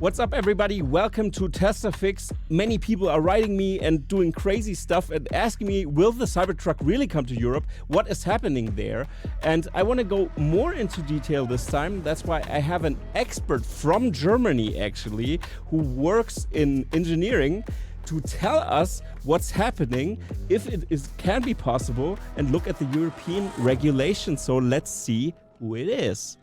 What's up, everybody? Welcome to TeslaFix. Many people are writing me and doing crazy stuff and asking me, will the Cybertruck really come to Europe? What is happening there? And I want to go more into detail this time. That's why I have an expert from Germany, actually, who works in engineering to tell us what's happening, if it can be possible, and look at the European regulations. So let's see who it is.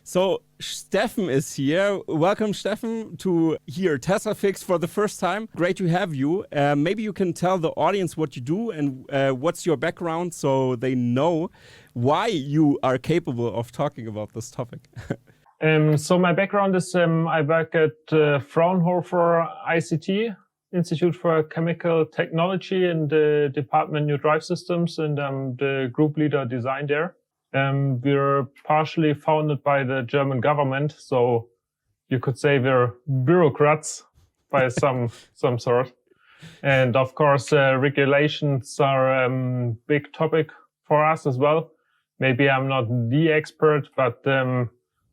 So Steffen is here. Welcome, Steffen, to here TeslaFix for the first time. Great to have you. Maybe you can tell the audience what you do and what's your background so they know why you are capable of talking about this topic. So my background is I work at Fraunhofer ICT, Institute for Chemical Technology, in the Department New Drive Systems, and I'm the group leader design there. We're partially founded by the German government, so you could say we're bureaucrats by some sort. And of course, regulations are a big topic for us as well. Maybe I'm not the expert, but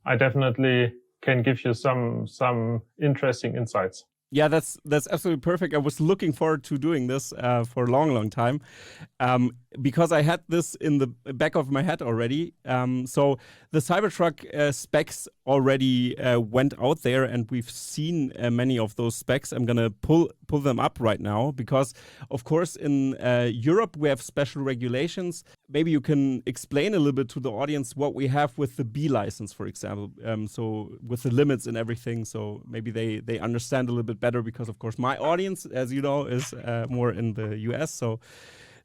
I definitely can give you some interesting insights. Yeah, that's absolutely perfect. I was looking forward to doing this for a long time because I had this in the back of my head already. So the Cybertruck specs already went out there, and we've seen many of those specs. I'm gonna pull them up right now because, of course, in Europe we have special regulations. Maybe you can explain a little bit to the audience what we have with the B license, for example. So with the limits and everything, so maybe they understand a little bit better, because of course my audience, as you know, is more in the US, so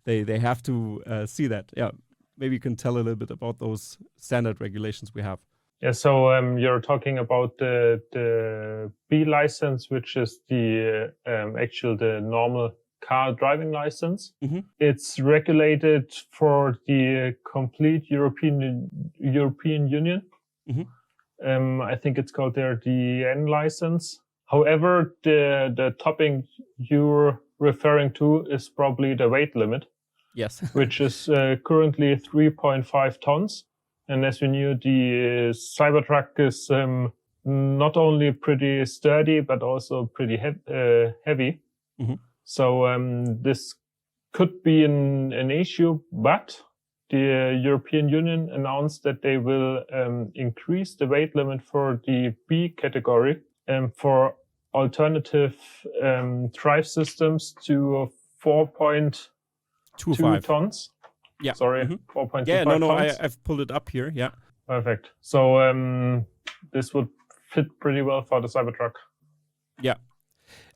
they have to see that. Yeah, maybe you can tell a little bit about those standard regulations we have. Yeah, so you're talking about the B license, which is the the normal car driving license. Mm-hmm. It's regulated for the complete European Union. Mm-hmm. I think it's called there the N license. However, the topic you're referring to is probably the weight limit. Yes. Which is currently 3.5 tons. And as we knew, the Cybertruck is not only pretty sturdy, but also pretty heavy. Mm-hmm. So this could be an issue, but the European Union announced that they will increase the weight limit for the B category for alternative drive systems to 4.25 tons. Yeah. Sorry, mm-hmm. 4.25 Yeah, tons. I've pulled it up here. Yeah. Perfect. So this would fit pretty well for the Cybertruck. Yeah.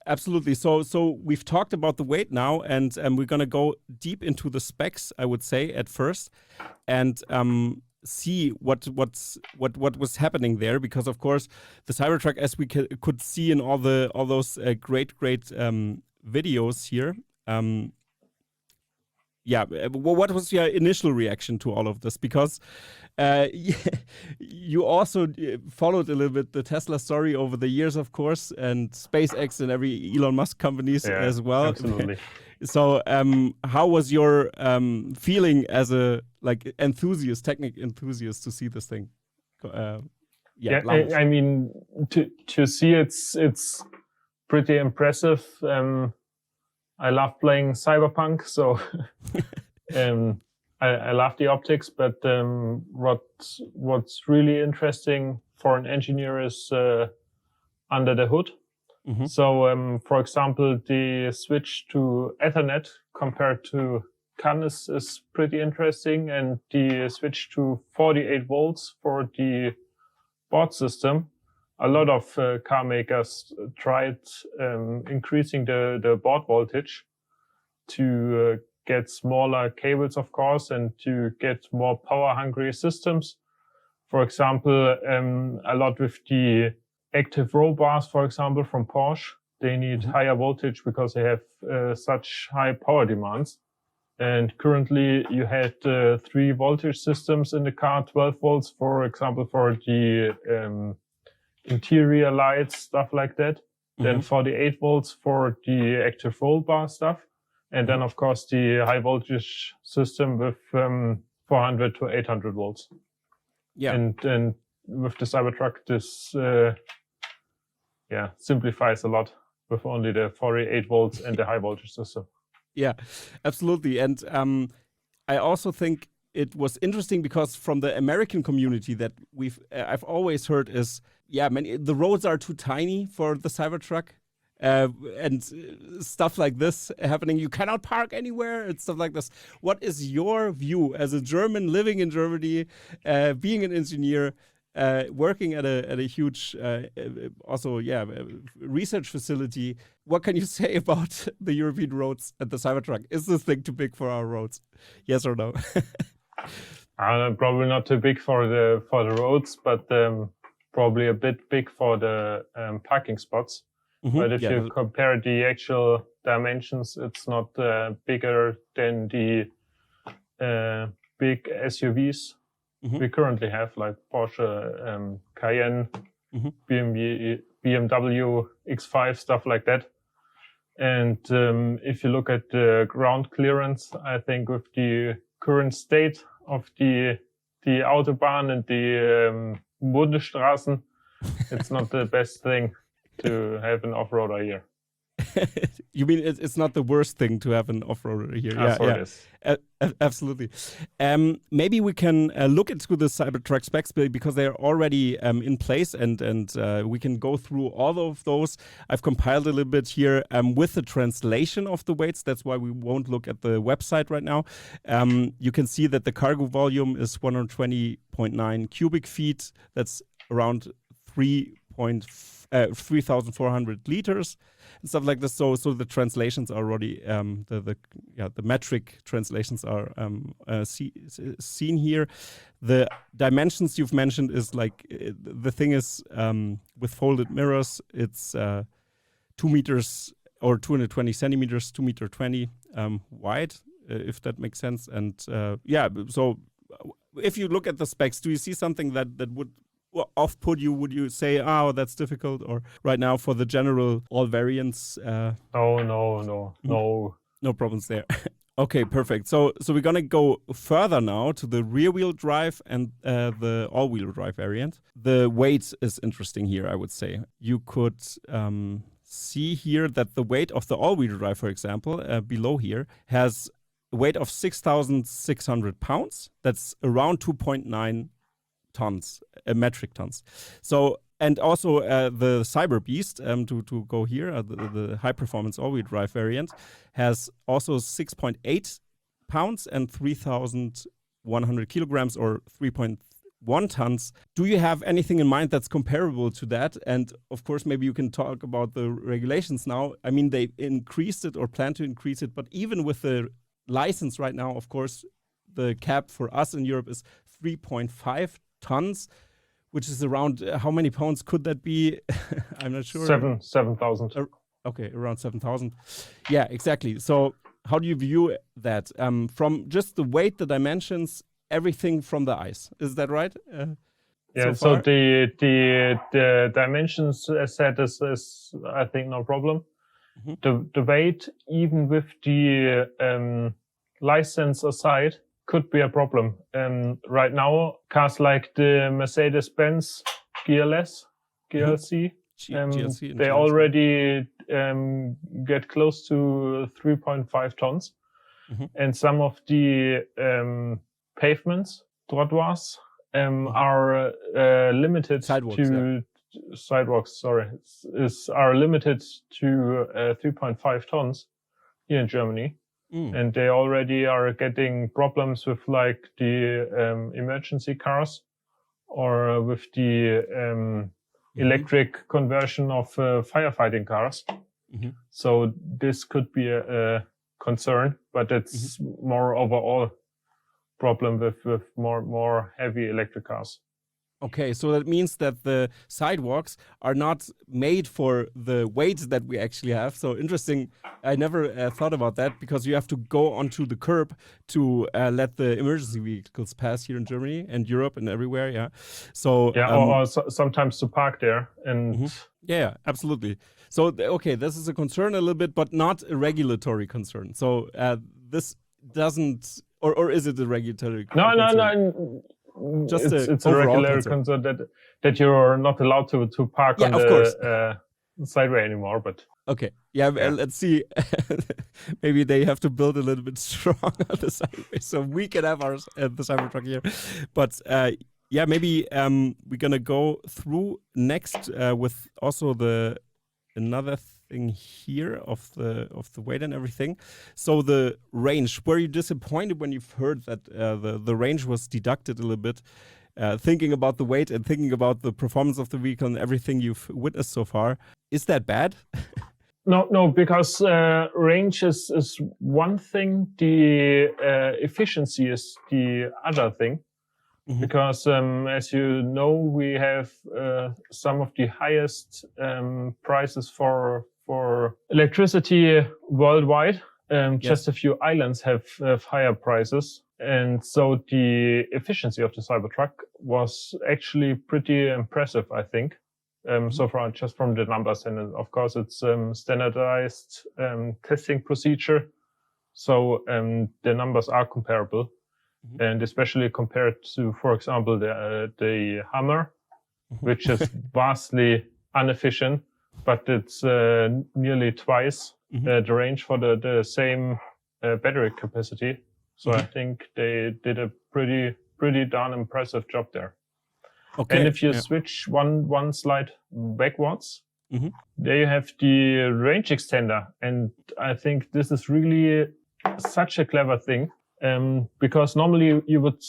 Absolutely. So we've talked about the weight now, and we're gonna go deep into the specs, I would say, at first, and see what was happening there, because of course the Cybertruck, as we could see in all those great videos here. Yeah, what was your initial reaction to all of this? Because you also followed a little bit the Tesla story over the years, of course, and SpaceX and every Elon Musk companies as well. Absolutely. So how was your feeling as a enthusiast, technical enthusiast, to see this thing? I mean, to see it's pretty impressive. I love playing Cyberpunk, so I love the optics. But what's really interesting for an engineer is under the hood. Mm-hmm. So, for example, the switch to Ethernet compared to CAN is pretty interesting, and the switch to 48 volts for the board system. A lot of car makers tried increasing the board voltage to get smaller cables, of course, and to get more power-hungry systems. For example, a lot with the active roll bars, for example, from Porsche. They need higher voltage because they have such high power demands. And currently you had 3 voltage systems in the car, 12 volts, for example, for the interior lights, stuff like that. then 48 volts for the active roll bar stuff, and then of course the high voltage system with 400 to 800 volts. Yeah. And with the Cybertruck, this simplifies a lot with only the 48 volts and the high voltage system. Yeah, absolutely. And I also think it was interesting because from the American community that I've always heard is, the roads are too tiny for the Cybertruck. And stuff like this happening. You cannot park anywhere and stuff like this. What is your view as a German living in Germany, being an engineer, working at a huge research facility? What can you say about the European roads and the Cybertruck? Is this thing too big for our roads? Yes or no? Probably not too big for the roads, but probably a bit big for the parking spots. But if you compare the actual dimensions, it's not bigger than the big SUVs we currently have, like Porsche Cayenne, BMW X5, stuff like that. And if you look at the ground clearance, I think with the current state of the Autobahn and the Bundesstraßen, it's not the best thing to have an off-roader here. You mean it's not the worst thing to have an off-roader here? Absolutely. Maybe we can look into the Cybertruck specs because they are already in place, and we can go through all of those. I've compiled a little bit here with the translation of the weights. That's why we won't look at the website right now. You can see that the cargo volume is 120.9 cubic feet. That's around 3,400 liters and stuff like this. So the translations are already the metric translations are seen here. The dimensions you've mentioned is like the thing is with folded mirrors, it's 2 meters or 220 centimeters, 2.20 meters wide, if that makes sense. And so if you look at the specs, do you see something that would off-put you? Would you say, oh, that's difficult? Or right now for the general all variants? No problems there. Okay, perfect. So we're gonna go further now to the rear-wheel drive and the all-wheel drive variant. The weight is interesting here, I would say. You could see here that the weight of the all-wheel drive, for example, below here, has a weight of 6,600 pounds. That's around 2.9 tons, metric tons. So, and also the Cyber Beast, to go here, the high performance all-wheel drive variant, has also 6.8 pounds and 3,100 kilograms or 3.1 tons. Do you have anything in mind that's comparable to that? And of course, maybe you can talk about the regulations now. I mean, they increased it or plan to increase it, but even with the license right now, of course, the cap for us in Europe is 3.5 tons, which is around how many pounds could that be? I'm not sure. 7,000. Okay, around 7,000. Yeah, exactly. So how do you view that from just the weight, the dimensions, everything from the eyes? Is that right? So the dimensions set is I think no problem. The weight, even with the license aside, could be a problem. Right now, cars like the Mercedes-Benz GLC, they already get close to 3.5 tons. And some of the pavements, trottoirs, are limited sidewalks, are limited to 3.5 tons here in Germany. And they already are getting problems with like the emergency cars or with the electric conversion of firefighting cars. So this could be a concern, but it's more overall problem with more heavy electric cars. Okay, so that means that the sidewalks are not made for the weights that we actually have. So interesting. I never thought about that because you have to go onto the curb to let the emergency vehicles pass here in Germany and Europe and everywhere. Yeah. So or sometimes to park there and yeah, absolutely. So okay, this is a concern a little bit, but not a regulatory concern. So this doesn't, or is it a regulatory concern? No. Just it's a regular concern that you're not allowed to park on the sideway anymore. But okay, let's see. Maybe they have to build a little bit stronger the sideway so we can have ours the Cybertruck here. But maybe we're gonna go through next with also another thing here of the weight and everything. So the range. Were you disappointed when you've heard that the range was deducted a little bit? Thinking about the weight and thinking about the performance of the vehicle and everything you've witnessed so far, is that bad? No, because range is one thing. The efficiency is the other thing. Mm-hmm. Because as you know, we have some of the highest prices for electricity worldwide. Just a few islands have higher prices. And so the efficiency of the Cybertruck was actually pretty impressive, I think. So far, just from the numbers. And of course, it's standardized testing procedure. So the numbers are comparable. Mm-hmm. And especially compared to, for example, the Hummer, which is vastly inefficient, but it's nearly twice the range for the same battery capacity. So I think they did a pretty darn impressive job there. Okay. And if you switch one slide backwards, there you have the range extender. And I think this is really such a clever thing. Because normally you would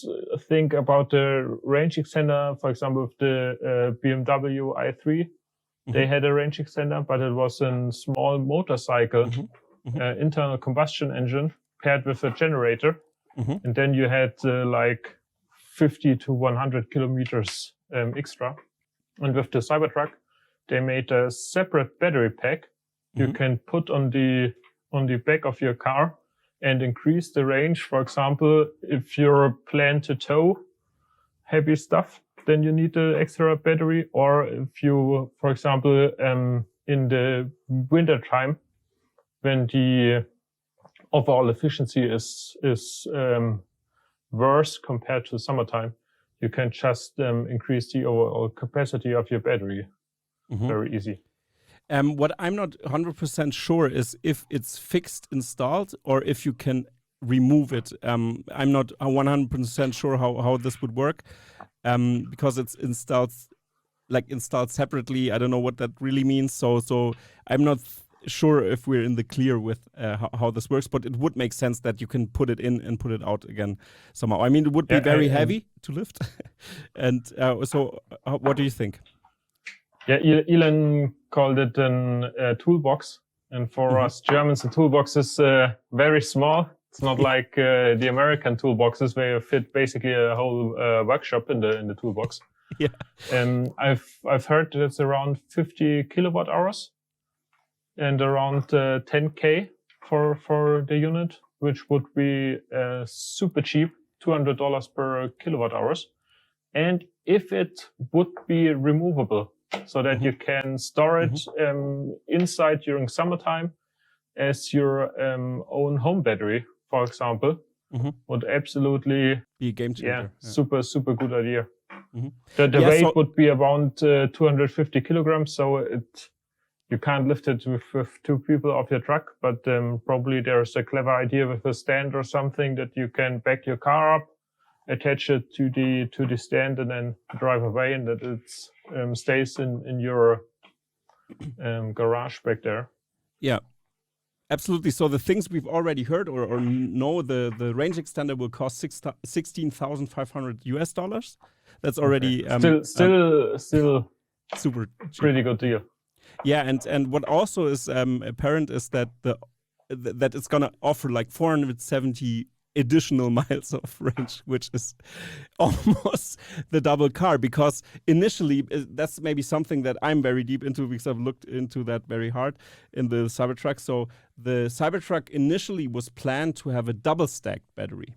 think about the range extender, for example, with the BMW i3, they had a range extender, but it was a small motorcycle, internal combustion engine paired with a generator. And then you had like 50 to 100 kilometers extra. And with the Cybertruck, they made a separate battery pack you can put on the back of your car and increase the range. For example, if you plan to tow heavy stuff, then you need an extra battery. Or if you, for example, in the winter time, when the overall efficiency is worse compared to summertime, you can just increase the overall capacity of your battery. Very easy. What I'm not 100% sure is if it's fixed installed or if you can remove it. I'm not 100% sure how this would work because it's installed separately. I don't know what that really means. So I'm not sure if we're in the clear with how this works, but it would make sense that you can put it in and put it out again somehow. I mean, it would be very heavy to lift. And so what do you think? Yeah, Elon called it a toolbox. And for us Germans, a toolbox is very small. It's not like the American toolboxes where you fit basically a whole workshop in the toolbox. Yeah. And I've heard that it's around 50 kilowatt hours and around 10K for the unit, which would be super cheap, $200 per kilowatt hours. And if it would be removable, so that you can store it inside during summertime as your own home battery, for example, would absolutely be a game changer. Super good idea. The weight would be around 250 kilograms, so you can't lift it with two people off your truck, but probably there's a clever idea with a stand or something that you can back your car up, attach it to the stand, and then drive away, and that it stays in your garage back there. Yeah, absolutely. So the things we've already heard or know, the range extender will cost $16,500 US. That's already still super cheap. Pretty good deal. Yeah, and what also is apparent is that that it's gonna offer like 470 additional miles of range, which is almost the double car, because initially that's maybe something that I'm very deep into because I've looked into that very hard in the Cybertruck. So the Cybertruck initially was planned to have a double stacked battery,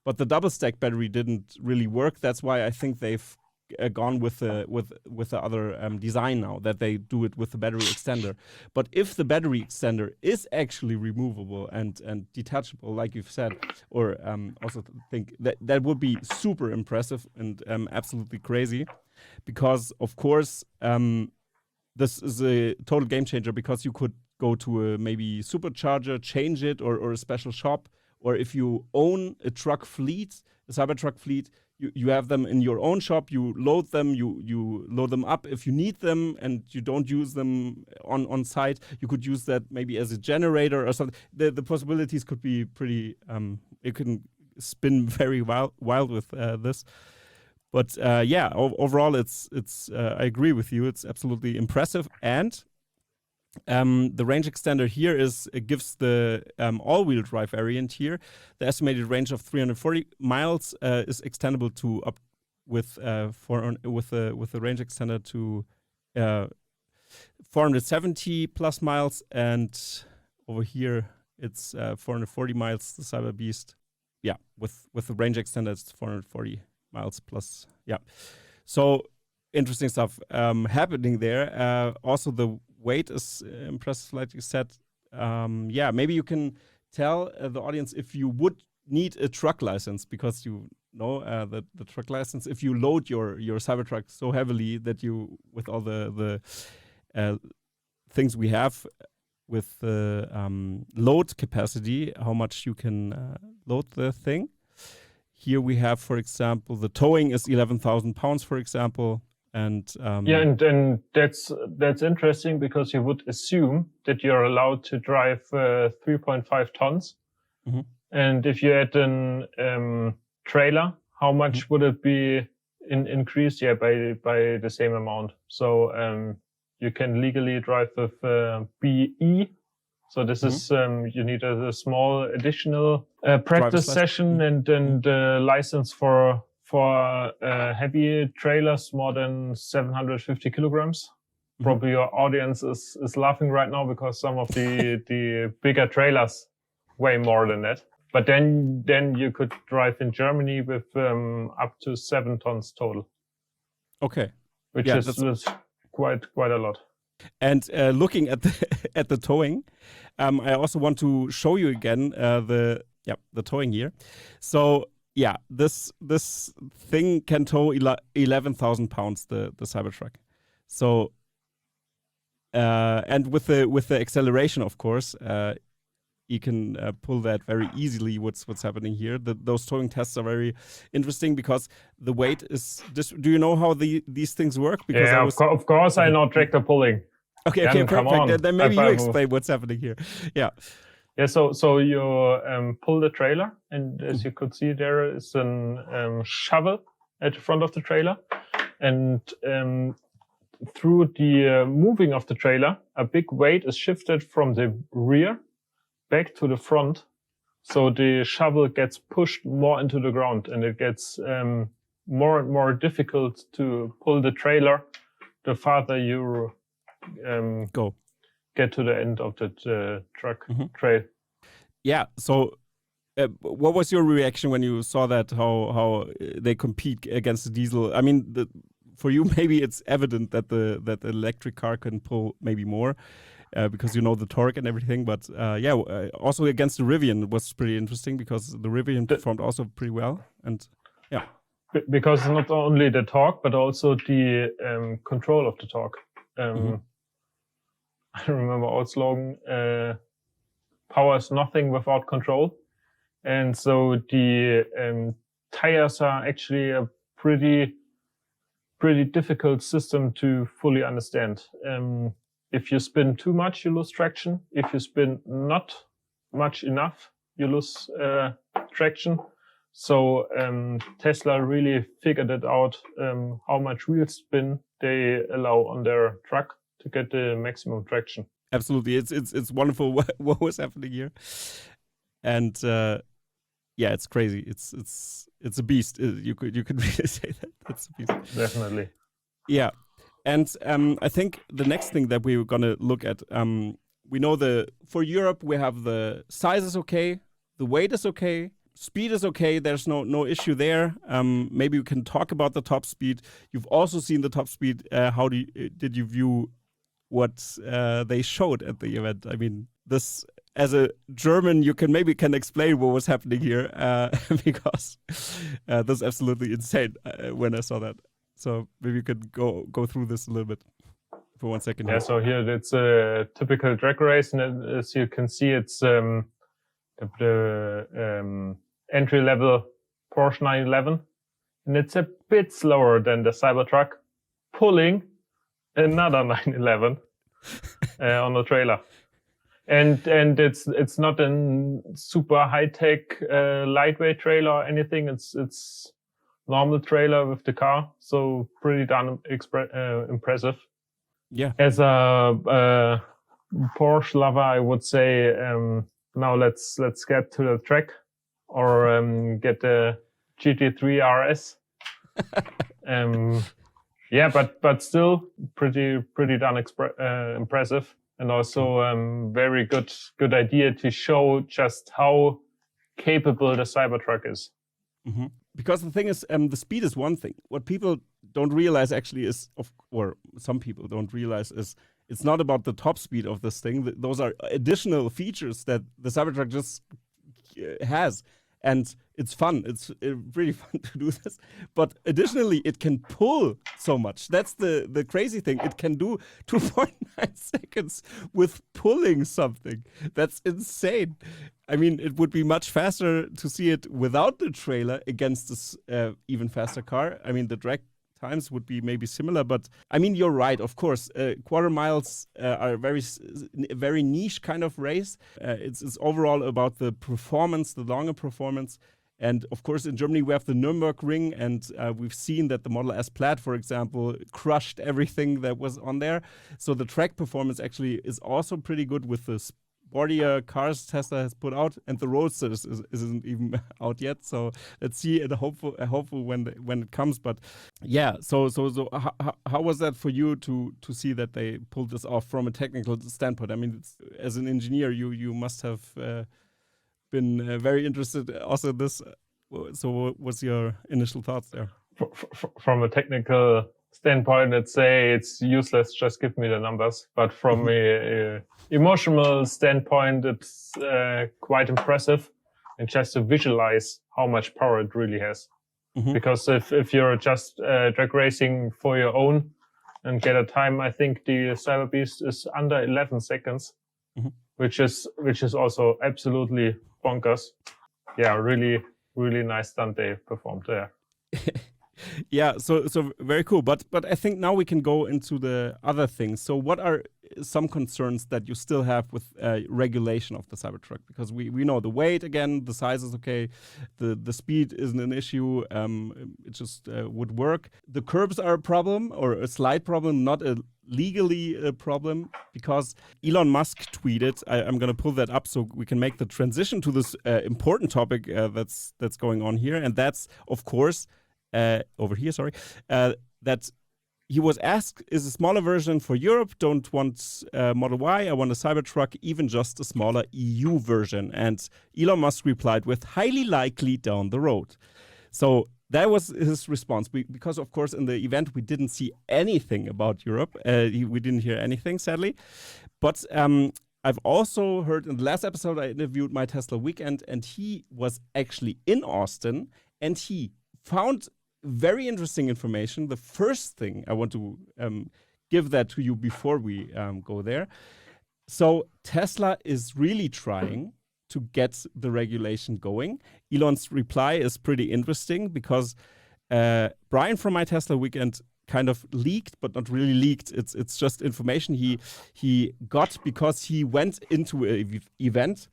but the double stacked battery didn't really work. That's why I think they've gone with the other design now, that they do it with the battery extender. But if the battery extender is actually removable and detachable, like you've said, or also think that would be super impressive and absolutely crazy, because of course this is a total game changer, because you could go to a maybe supercharger, change it, or a special shop, or if you own a truck fleet, a Cybertruck fleet, you have them in your own shop, you load them, you load them up if you need them, and you don't use them on site. You could use that maybe as a generator or something. The possibilities could be pretty, it can spin very wild with this. But overall, it's I agree with you. It's absolutely impressive, and the range extender here gives the all-wheel drive variant here. The estimated range of 340 miles is extendable to up with the range extender to 470 plus miles, and over here it's 440 miles. The Cyber Beast, with the range extender it's 440 miles plus. So interesting stuff happening there. Also the weight is impressive, like you said. Maybe you can tell the audience if you would need a truck license, because you know the truck license, if you load your Cybertruck so heavily that you, with all the things we have with the load capacity, how much you can load the thing. Here we have, for example, the towing is 11,000 pounds, for example. And that's interesting, because you would assume that you're allowed to drive 3.5 tons. Mm-hmm. And if you add an trailer, how much would it be increased? By the same amount. So you can legally drive with BE. So this is you need a small additional practice session and license for heavy trailers more than 750 kilograms. Mm-hmm. Probably your audience is laughing right now, because some of the bigger trailers weigh more than that. But then you could drive in Germany with up to 7 tons total. Okay, which is quite a lot. And looking at the towing, I also want to show you again the towing here. So this thing can tow 11,000 pounds, the Cybertruck. So and with the acceleration, of course, you can pull that very easily. What's happening here? Those towing tests are very interesting, because the weight is just. Do you know how these things work? Because of course I know tractor pulling. Okay, perfect. Then maybe you explain what's happening here. Yeah. So you pull the trailer, and as you could see, there is a shovel at the front of the trailer, and through the moving of the trailer, a big weight is shifted from the rear back to the front, so the shovel gets pushed more into the ground, and it gets more and more difficult to pull the trailer the farther you get to the end of the truck trail. Yeah. So, what was your reaction when you saw that? How they compete against the diesel? I mean, for you, maybe it's evident that the electric car can pull maybe more, because you know the torque and everything. But also against the Rivian was pretty interesting, because the Rivian performed also pretty well. And because not only the torque, but also the control of the torque. I remember old slogan, power is nothing without control. And so the tires are actually a pretty difficult system to fully understand. If you spin too much, you lose traction. If you spin not much enough, you lose traction. So Tesla really figured it out, how much wheel spin they allow on their truck to get the maximum traction. Absolutely, it's wonderful what was happening here, and it's crazy. It's a beast. You could really say that. It's a beast. Definitely. Yeah, and I think the next thing that we're gonna look at, we know for Europe we have the size is okay, the weight is okay, speed is okay. There's no issue there. Maybe we can talk about the top speed. You've also seen the top speed. How did you view what they showed at the event? I mean, this, as a German, you can explain what was happening here because this is absolutely insane when I saw that. So maybe you could go through this a little bit for 1 second. Yeah, so here it's a typical drag race, and as you can see, it's the entry-level Porsche 911, and it's a bit slower than the Cybertruck, pulling another 911 on the trailer. And it's not a super high-tech lightweight trailer or anything. It's normal trailer with the car, so pretty darn impressive. Yeah. As a Porsche lover, I would say now let's get to the track or get the GT3 RS. Yeah, but still pretty darn impressive, and also very good idea to show just how capable the Cybertruck is. Mm-hmm. Because the thing is, the speed is one thing. What people don't realize actually is, or some people don't realize, is it's not about the top speed of this thing. Those are additional features that the Cybertruck just has. And it's fun. It's really fun to do this. But additionally, it can pull so much. That's the crazy thing. It can do 2.9 seconds with pulling something. That's insane. I mean, it would be much faster to see it without the trailer against this even faster car. I mean, the drag times would be maybe similar, but I mean, you're right. Of course, quarter miles are a very niche kind of race. It's overall about the performance, the longer performance. And of course, in Germany, we have the Nürburgring, and we've seen that the Model S Plaid, for example, crushed everything that was on there. So the track performance actually is also pretty good with the sportier cars Tesla has put out, and the Roadster isn't even out yet. So let's see, and hopeful when it comes. But yeah, so how was that for you to see that they pulled this off from a technical standpoint? I mean, as an engineer, you must have been very interested also in this. So what was your initial thoughts there? From a technical standpoint, let's say it's useless, just give me the numbers. But from a emotional standpoint, it's quite impressive, and just to visualize how much power it really has. Mm-hmm. Because if you're just drag racing for your own and get a time, I think the Cyberbeast is under 11 seconds, mm-hmm. which is also absolutely bonkers. Yeah, really nice stunt they performed there. Yeah, so very cool. But I think now we can go into the other things. So what are some concerns that you still have with regulation of the Cybertruck? Because we know the weight, again, the size is okay. The speed isn't an issue. It just would work. The curbs are a problem, or a slight problem, not a legally a problem, because Elon Musk tweeted, I'm going to pull that up so we can make the transition to this important topic that's going on here. And that's, of course, over here, sorry, that he was asked, is a smaller version for Europe, don't want Model Y, I want a Cybertruck, even just a smaller EU version. And Elon Musk replied with, highly likely down the road. So that was his response, because of course in the event we didn't see anything about Europe. We didn't hear anything, sadly. But I've also heard in the last episode I interviewed my Tesla Weekend, and he was actually in Austin, and he found very interesting information. The first thing I want to give that to you before we go there. So Tesla is really trying to get the regulation going. Elon's reply is pretty interesting because Brian from my Tesla Weekend kind of leaked, but not really leaked. It's just information he got because he went into an event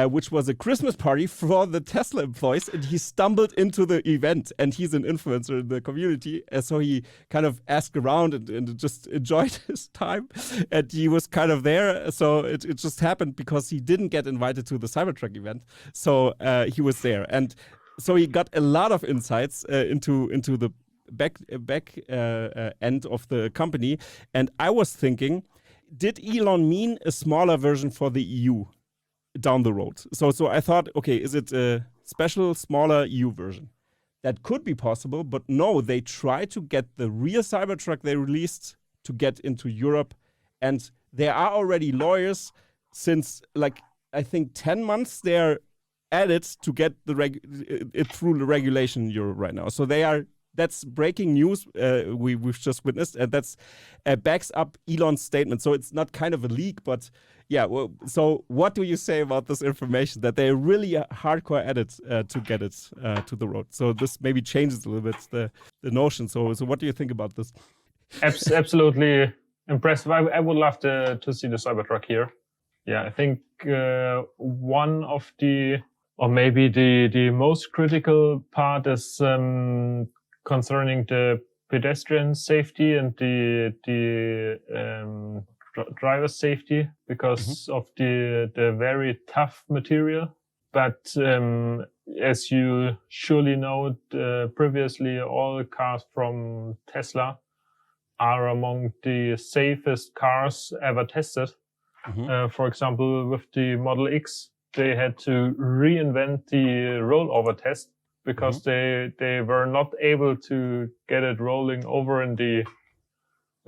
which was a Christmas party for the Tesla employees, and he stumbled into the event, and he's an influencer in the community, and so he kind of asked around and just enjoyed his time, and he was kind of there, so it just happened because he didn't get invited to the Cybertruck event, so he was there, and so he got a lot of insights into the back end of the company, and I was thinking, did Elon mean a smaller version for the EU down the road? So I thought, okay, is it special, smaller EU version. That could be possible, but no, they try to get the real Cybertruck they released to get into Europe. And there are already lawyers since, I think 10 months they're at it to get it through the regulation in Europe right now. So that's breaking news we've just witnessed, and that's backs up Elon's statement. So it's not kind of a leak, but yeah. Well, so what do you say about this information that they're really hardcore at it to get it to the road? So this maybe changes a little bit the notion. So what do you think about this? Absolutely impressive. I would love to see the Cybertruck here. Yeah, I think one of or maybe the most critical part is concerning the pedestrian safety and the driver's safety because of the very tough material. But as you surely know, previously all cars from Tesla are among the safest cars ever tested. For example, with the Model X, they had to reinvent the rollover test because they were not able to get it rolling over in the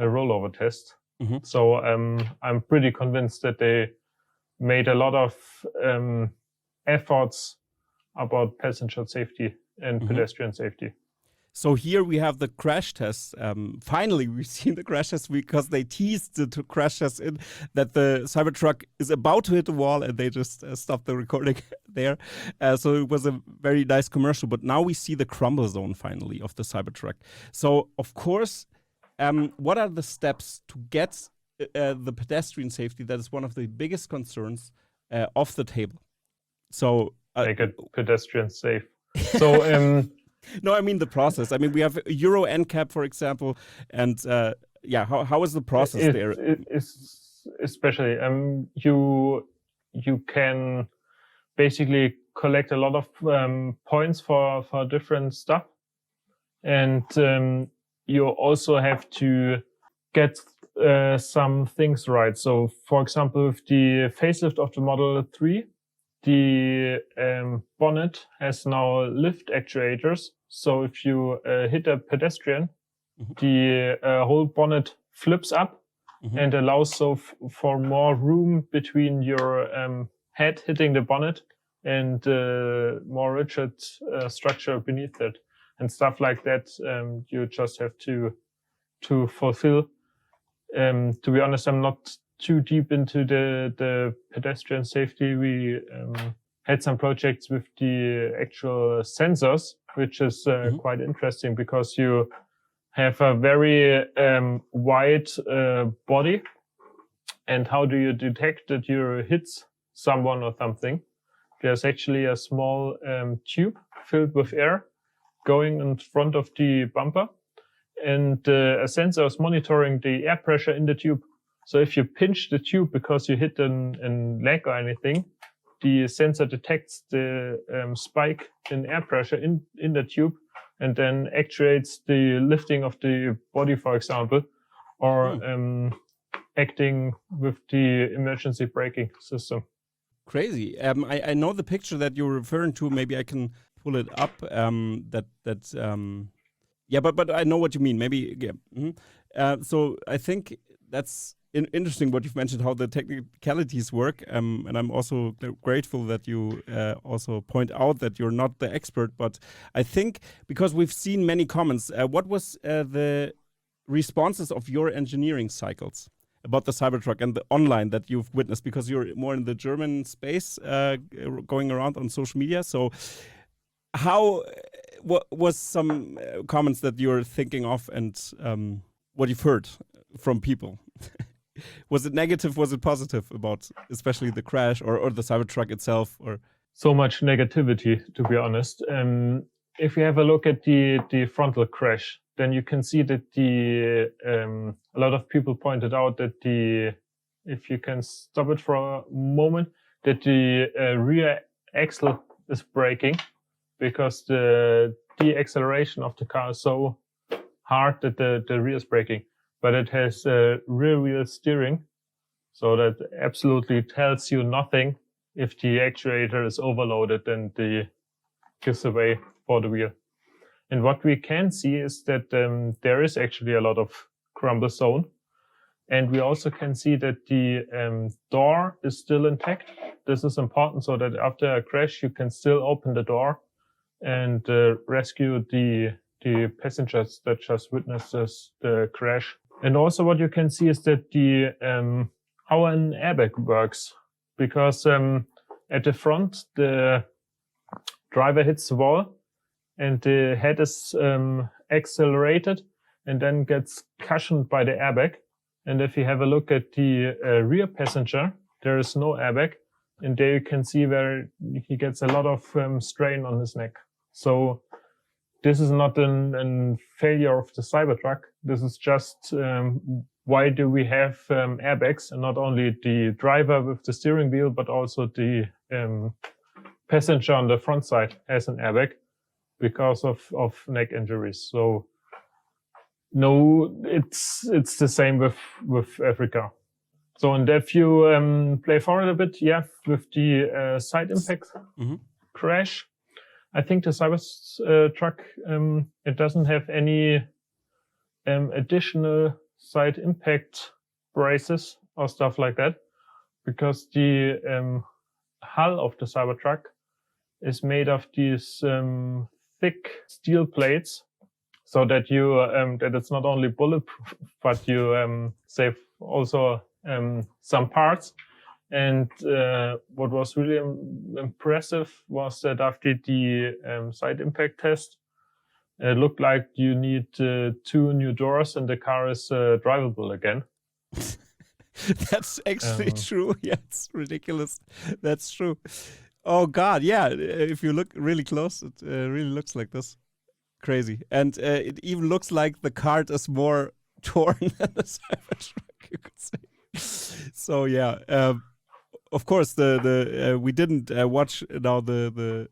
rollover test. So I'm pretty convinced that they made a lot of efforts about passenger safety and pedestrian safety. So here we have the crash tests. Finally, we've seen the crash tests because they teased the crash tests in that the Cybertruck is about to hit the wall and they just stopped the recording there. So it was a very nice commercial. But now we see the crumble zone finally of the Cybertruck. So, of course, what are the steps to get the pedestrian safety? That is one of the biggest concerns off the table. So make it pedestrian safe. So no, I mean the process. I mean, we have Euro NCAP, for example, and how is the process there? Especially, you can basically collect a lot of points for different stuff, and you also have to get some things right. So, for example, with the facelift of the Model 3, the bonnet has now lift actuators. So if you hit a pedestrian, the whole bonnet flips up and allows for more room between your head hitting the bonnet and more rigid structure beneath it. And stuff like that, you just have to fulfill. To be honest, I'm not too deep into the pedestrian safety. We had some projects with the actual sensors, which is quite interesting because you have a very wide body. And how do you detect that you hit someone or something? There's actually a small tube filled with air going in front of the bumper. And a sensor is monitoring the air pressure in the tube. So if you pinch the tube because you hit a leg or anything, the sensor detects the spike in air pressure in the tube and then actuates the lifting of the body, for example, or acting with the emergency braking system. Crazy. I know the picture that you're referring to. Maybe I can pull it up. But I know what you mean. Maybe, yeah. So I think that's interesting what you've mentioned, how the technicalities work. And I'm also grateful that you also point out that you're not the expert. But I think because we've seen many comments, what was the responses of your engineering cycles about the Cybertruck and the online that you've witnessed? Because you're more in the German space going around on social media. So what was some comments that you're thinking of and what you've heard from people? Was it negative? Was it positive about especially the crash or the Cybertruck itself? Or so much negativity, to be honest. If you have a look at the frontal crash, then you can see that a lot of people pointed out that if you can stop it for a moment, that the rear axle is braking because the acceleration of the car is so hard that the rear is braking. But it has rear wheel steering, so that absolutely tells you nothing if the actuator is overloaded and the gives away for the wheel. And what we can see is that there is actually a lot of crumble zone. And we also can see that the door is still intact. This is important so that after a crash, you can still open the door and rescue the passengers that just witnessed the crash. And also what you can see is that how an airbag works. Because at the front, the driver hits the wall and the head is accelerated and then gets cushioned by the airbag. And if you have a look at the rear passenger, there is no airbag. And there you can see where he gets a lot of strain on his neck. So this is not a failure of the Cybertruck. This is just why do we have airbags, and not only the driver with the steering wheel, but also the passenger on the front side has an airbag because of neck injuries. So no, it's the same with every car. So, and if you play forward a bit, with the side impact crash, I think the Cybertruck it doesn't have any additional side impact braces or stuff like that, because the hull of the Cybertruck is made of these thick steel plates, so that you that it's not only bulletproof, but you save also some parts. And what was really impressive was that after the side impact test, it looked like you need 2 new doors and the car is drivable again. That's actually true. Yeah, it's ridiculous. That's true. Oh God, yeah. If you look really close, it really looks like this. Crazy. And it even looks like the cart is more torn than the Cybertruck, you could say. So yeah, of course we didn't watch now the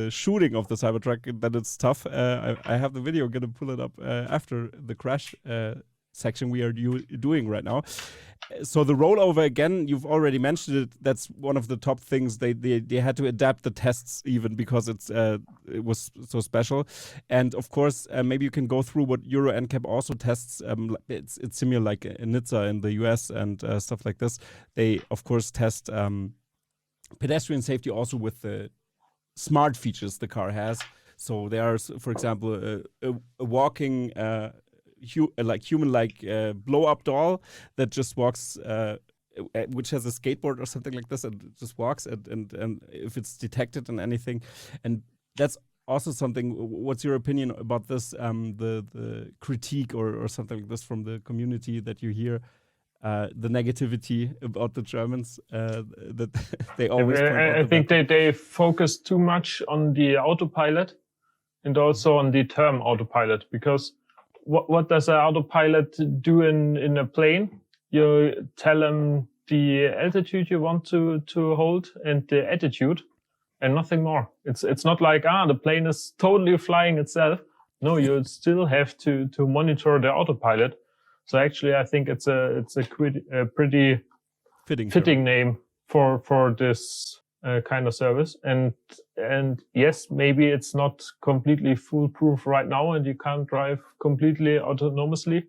shooting of the Cybertruck. That it's tough. I have the video. Gonna pull it up after the crash section we are doing right now. So the rollover, again, you've already mentioned it. That's one of the top things. They had to adapt the tests even because it was so special. And of course, maybe you can go through what Euro NCAP also tests. It's similar like in NHTSA in the US and stuff like this. They of course test pedestrian safety also with the smart features the car has. So there are, for example, a walking human-like blow-up doll that just walks, which has a skateboard or something like this, and just walks. And if it's detected in anything, and that's also something. What's your opinion about this? The critique or something like this from the community that you hear. The negativity about the Germans that they always. I think they focus too much on the autopilot and also on the term autopilot, because what does an autopilot do in a plane? You tell them the altitude you want to hold and the attitude, and nothing more. It's not like the plane is totally flying itself. No, you still have to monitor the autopilot. So actually, I think it's a pretty fitting name for this kind of service. And yes, maybe it's not completely foolproof right now, and you can't drive completely autonomously.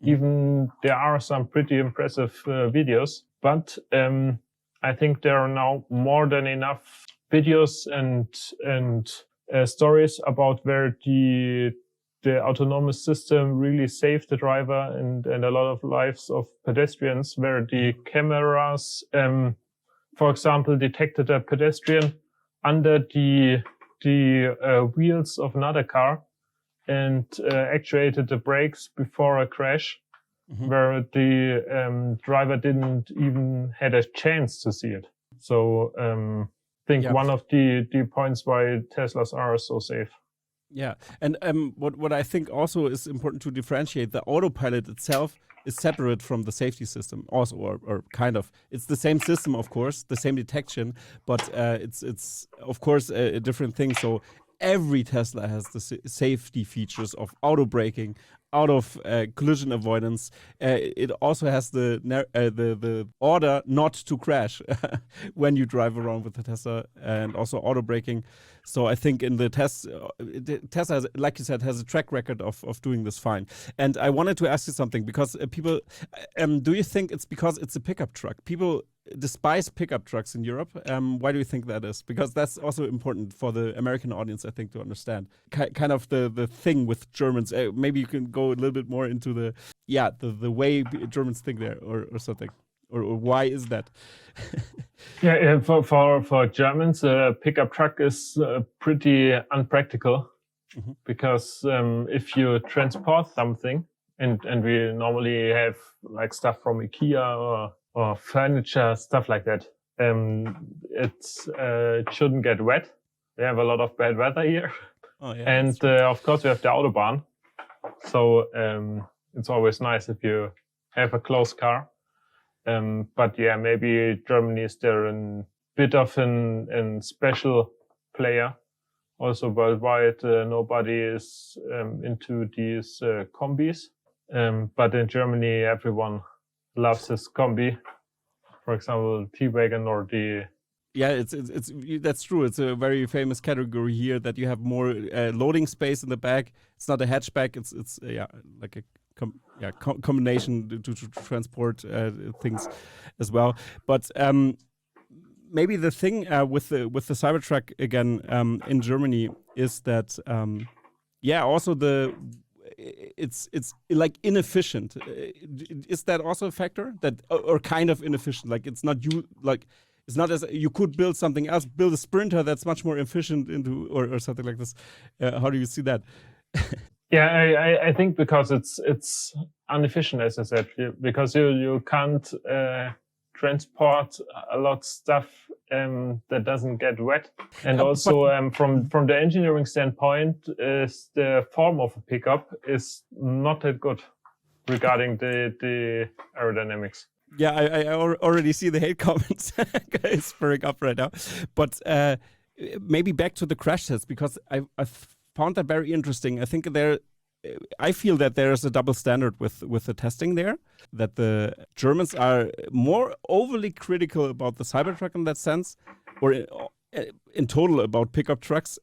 Even there are some pretty impressive videos, but I think there are now more than enough videos and stories about where the autonomous system really saved the driver and a lot of lives of pedestrians, where the cameras, for example, detected a pedestrian under the wheels of another car and actuated the brakes before a crash, where the driver didn't even had a chance to see it. So I think one of the points why Teslas are so safe. Yeah, and what I think also is important to differentiate, the autopilot itself is separate from the safety system also, or kind of. It's the same system, of course, the same detection, but it's of course a different thing. So every Tesla has the safety features of auto braking, out of collision avoidance, it also has the order not to crash when you drive around with the Tesla, and also auto braking. So I think in the Tesla, like you said, has a track record of doing this fine. And I wanted to ask you something, because people, do you think it's because it's a pickup truck? People despise pickup trucks in Europe. Why do you think that is? Because that's also important for the American audience, I think, to understand. Kind of the thing with Germans. Maybe you can go a little bit more into the way Germans think there, or something. Or why is that? For Germans, a pickup truck is pretty unpractical, because if you transport something, and we normally have like stuff from IKEA or furniture, stuff like that, it shouldn't get wet. We have a lot of bad weather here. Oh, yeah, and of course we have the Autobahn. So it's always nice if you have a closed car. But yeah, maybe Germany is there a bit of an special player. Also worldwide, nobody is into these combis. But in Germany, everyone loves this combi. For example, T-Wagon or the... Yeah, it's that's true. It's a very famous category here, that you have more loading space in the back. It's not a hatchback. It's like a combination to transport things as well. But maybe the thing with the Cybertruck again in Germany is that also it's like inefficient. Is that also a factor, that or kind of inefficient? Like it's not as you could build something else, build a Sprinter that's much more efficient or something like this. How do you see that? Yeah, I think because it's inefficient, as I said, because you can't transport a lot of stuff that doesn't get wet, and also from the engineering standpoint, is the form of a pickup is not that good regarding the aerodynamics. Yeah, I already see the hate comments spurring up right now. But maybe back to the crash test, because I found that very interesting. I feel that there is a double standard with the testing there, that the Germans are more overly critical about the Cybertruck in that sense, or in total about pickup trucks.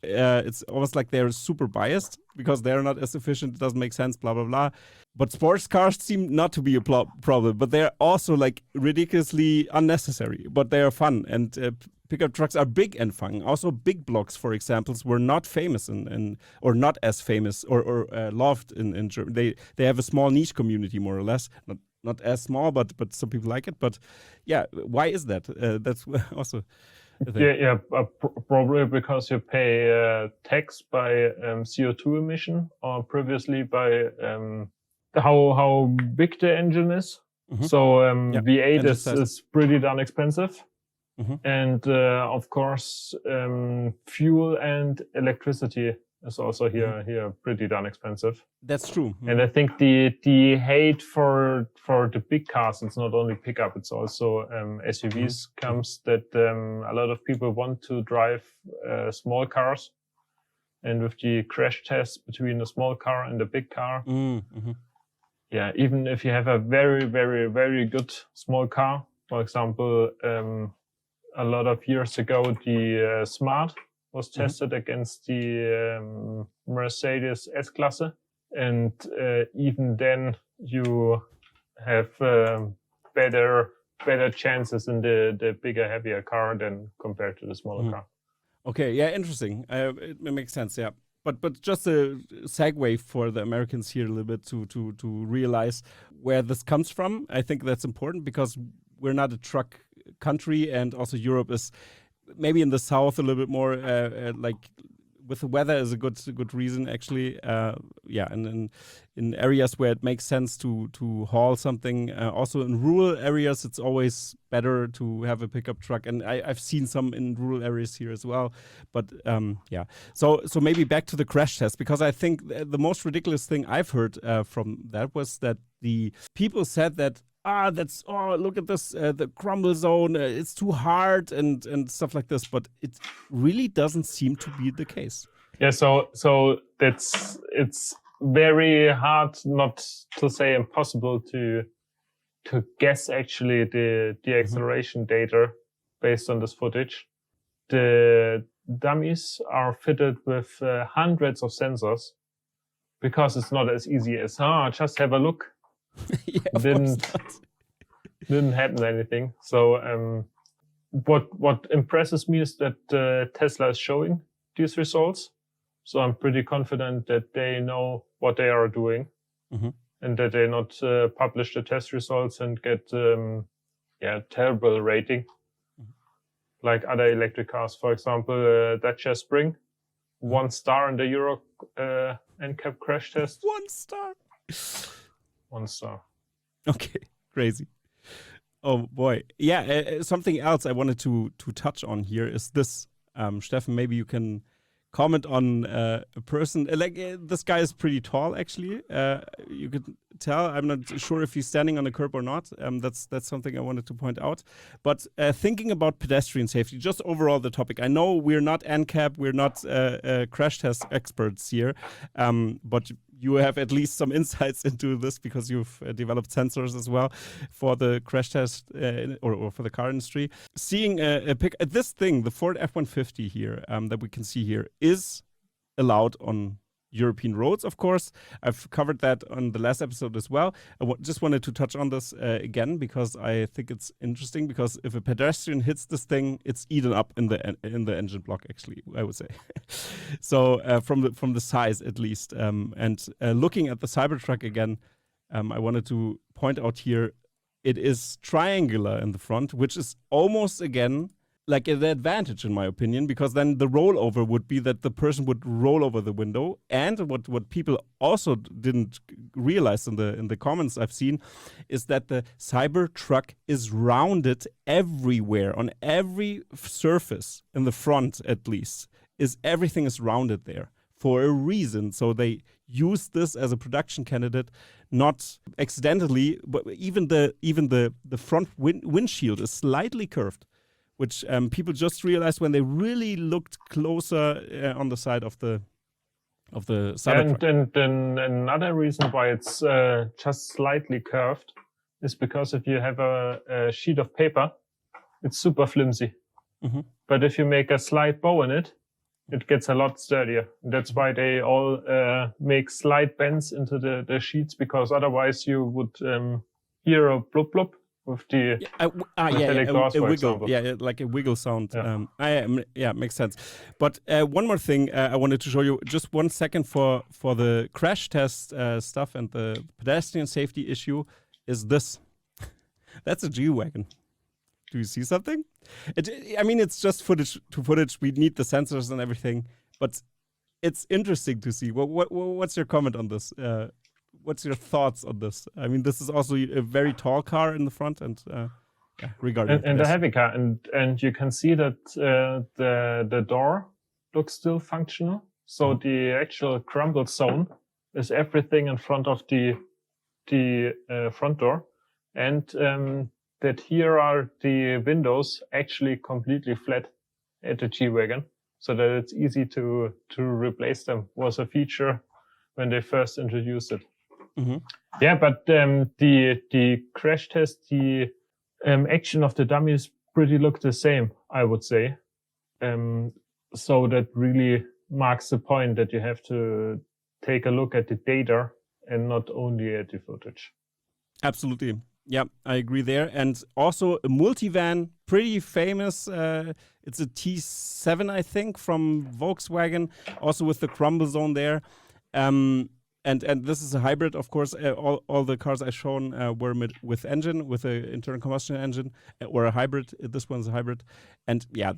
It's almost like they're super biased because they're not as efficient. It doesn't make sense, blah, blah, blah. But sports cars seem not to be a problem, but they're also like ridiculously unnecessary, but they are fun. And pickup trucks are big and fun. Also, big blocks, for example, were not famous or not as famous or loved in Germany. They have a small niche community, more or less. Not as small, but some people like it. But yeah, why is that? That's also... Probably because you pay tax by CO2 emission, or previously by how big the engine is. So V8 is pretty darn expensive. And of course, fuel and electricity is also here pretty darn expensive. That's true. And I think the hate for the big cars, it's not only pickup, it's also SUVs, comes that a lot of people want to drive small cars. And with the crash test between a small car and a big car, even if you have a very, very, very good small car, for example, a lot of years ago, the Smart was tested against the Mercedes S-Klasse. And even then, you have better chances in the bigger, heavier car than compared to the smaller car. Okay, yeah, interesting. It makes sense, yeah. But just a segue for the Americans here a little bit to realize where this comes from. I think that's important because we're not a truck country, and also Europe is maybe in the south a little bit more like with the weather is a good reason actually. And in areas where it makes sense to haul something. Also in rural areas, it's always better to have a pickup truck, and I've seen some in rural areas here as well. But so maybe back to the crash test, because I think the most ridiculous thing I've heard from that was that the people said that look at this, the crumble zone, it's too hard and stuff like this, but it really doesn't seem to be the case. Yeah, so it's very hard, not to say impossible, to guess actually the acceleration data based on this footage. The dummies are fitted with hundreds of sensors because it's not as easy as just have a look. Yeah, of course not. Didn't happen anything. So what impresses me is that Tesla is showing these results. So I'm pretty confident that they know what they are doing, and that they not publish the test results and get terrible rating, like other electric cars. For example, Dacia Spring, 1 star in the Euro NCAP crash test. 1 star. 1 star. Okay, crazy. Oh boy, yeah. Something else I wanted to touch on here is this. Steffen, maybe you can comment on a person. This guy is pretty tall, actually. You could tell. I'm not sure if he's standing on a curb or not. That's something I wanted to point out. But thinking about pedestrian safety, just overall the topic. I know we're not NCAP, we're not crash test experts here, but you have at least some insights into this because you've developed sensors as well for the crash test or for the car industry. Seeing this thing, the Ford F-150 here that we can see here, is allowed on European roads, of course. I've covered that on the last episode as well. I just wanted to touch on this again because I think it's interesting, because if a pedestrian hits this thing, it's eaten up in the engine block, actually, I would say. So from the size, at least. And looking at the Cybertruck again, I wanted to point out here, it is triangular in the front, which is almost, again, like an advantage in my opinion, because then the rollover would be that the person would roll over the window. And what people also didn't realize in the comments I've seen is that the Cybertruck is rounded everywhere, on every surface in the front, at least, everything is rounded there for a reason. So they use this as a production candidate, not accidentally, but even the front windshield is slightly curved, which people just realized when they really looked closer on the side of the Cybertruck. And then another reason why it's just slightly curved is because if you have a sheet of paper, it's super flimsy. But if you make a slight bow in it, it gets a lot sturdier. That's why they all make slight bends into the sheets, because otherwise you would hear a blop blop with the metallic doors, a for wiggle, example. like a wiggle sound. Makes sense. But one more thing I wanted to show you, just 1 second for the crash test stuff and the pedestrian safety issue, is this. That's a G-Wagon. Do you see something? It's just footage to footage. We need the sensors and everything, but it's interesting to see. What's your comment on this? What's your thoughts on this? I mean, this is also a very tall car in the front, and regarding and a heavy car, and you can see that the door looks still functional. So the actual crumble zone is everything in front of the front door, and that here are the windows actually completely flat at the G-Wagon, so that it's easy to replace them. Was a feature when they first introduced it. Yeah, but the crash test, the action of the dummies pretty look the same, I would say. So that really marks the point that you have to take a look at the data and not only at the footage. Absolutely. Yeah, I agree there. And also a multivan, pretty famous. It's a T7, I think, from Volkswagen, also with the crumble zone there. And this is a hybrid, of course. All the cars I've shown were with engine, with an internal combustion engine, or a hybrid. This one's a hybrid. And yeah,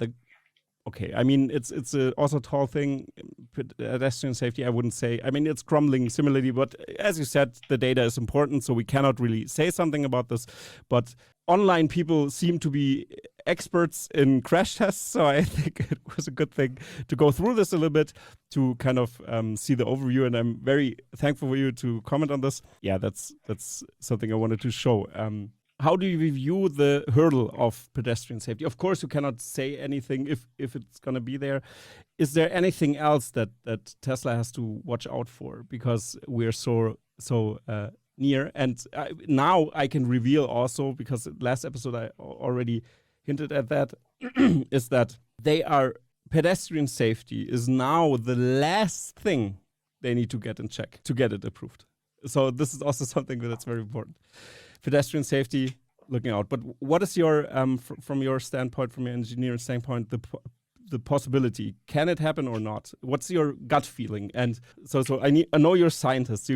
it's also a tall thing. Pedestrian safety, I wouldn't say. I mean, it's crumbling similarly, but as you said, the data is important, so we cannot really say something about this. But online people seem to be experts in crash tests, so I think it was a good thing to go through this a little bit to kind of see the overview, and I'm very thankful for you to comment on this. Yeah, that's something I wanted to show. How do you view the hurdle of pedestrian safety? Of course, you cannot say anything if it's going to be there. is there anything else that Tesla has to watch out for because we're so near? And now I can reveal also, because last episode I already hinted at that, is that pedestrian safety is now the last thing they need to get in check to get it approved. So this is also something that's very important. Pedestrian safety, looking out. But what is your, from your standpoint, from your engineering standpoint, the possibility? Can it happen or not? What's your gut feeling? And so I know you're scientists.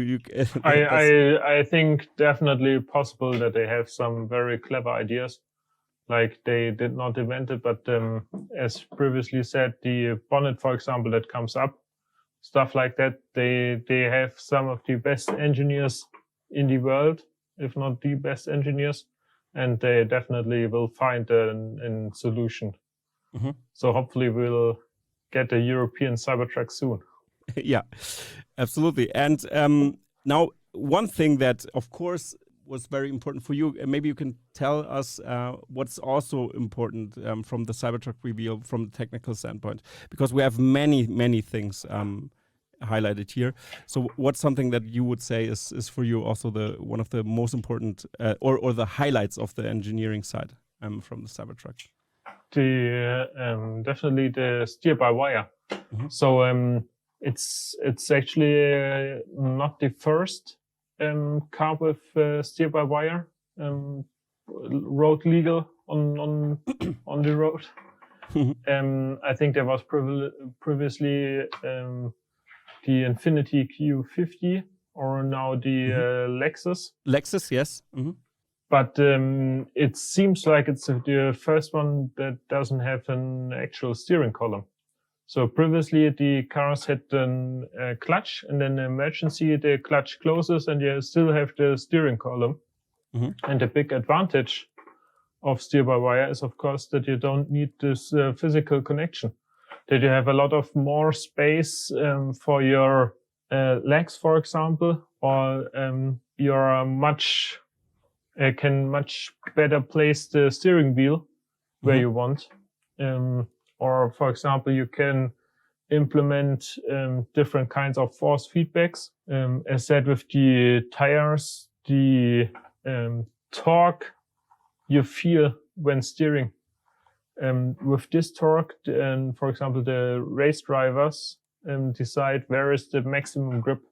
I think definitely possible that they have some very clever ideas. Like they did not invent it, but as previously said, the bonnet, for example, that comes up, stuff like that. They have some of the best engineers in the world, if not the best engineers, and they definitely will find a solution. Mm-hmm. So hopefully we'll get a European Cybertruck soon. Yeah, absolutely. And now one thing that, of course, was very important for you, and maybe you can tell us what's also important from the Cybertruck reveal from the technical standpoint, because we have many things highlighted here. So what's something that you would say is for you also one of the most important or the highlights of the engineering side from the Cybertruck? Definitely the steer-by-wire. Mm-hmm. So it's actually not the first car with steer-by-wire road legal on the road. I think there was previously the Infiniti Q50 or now the Lexus. Lexus, yes. Mm-hmm. But it seems like it's the first one that doesn't have an actual steering column. So previously the cars had a clutch, and then in emergency the clutch closes and you still have the steering column. Mm-hmm. And the big advantage of steer-by-wire is, of course, that you don't need this physical connection. That you have a lot of more space for your legs, for example, or you're can much better place the steering wheel where you want. Or, for example, you can implement different kinds of force feedbacks. As said, with the tires, the torque you feel when steering. With this torque, for example, the race drivers decide where is the maximum grip.